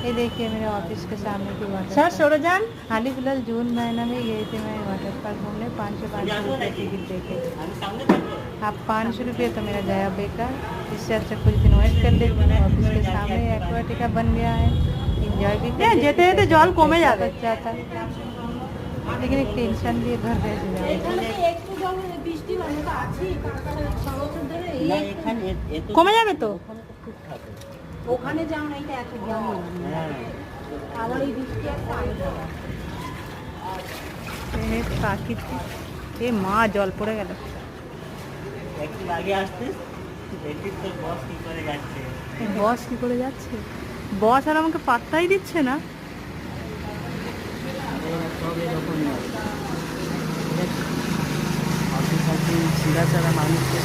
ये देखिए मेरे ऑफिस के सामने की वाटर सर सरोजान हाल ही फिलहाल जून महीना में गई थी मैं वाटर पार्क घूमने 500 रुपये टिकट देके। आप 500 रुपये तो मेरा गया बेकार। इससे अच्छा कुछ दिन वेट कर लेती हूँ। ऑफिस के सामने एक्वाटिका बन गया है, इंजॉय भी कर যেতে যেতে জল কমে যাবে। जाता है, लेकिन एक टेंशन लिए घर भेज जाए। কমে যাবে তো। ওখানে যাও না, এটা এত জ্ঞান আবার এই বৃষ্টি একটা প্রাকৃতিক এ মা জল পড়ে গেল। একটু আগে আসতিস দেখিস তোর বস কি করে যাচ্ছে। বস কি করে যাচ্ছে? বস আর আমাকে পাত্তাই দিচ্ছে না। সব এরকম অফিস ছিঁড়া ছাড়া মানুষকে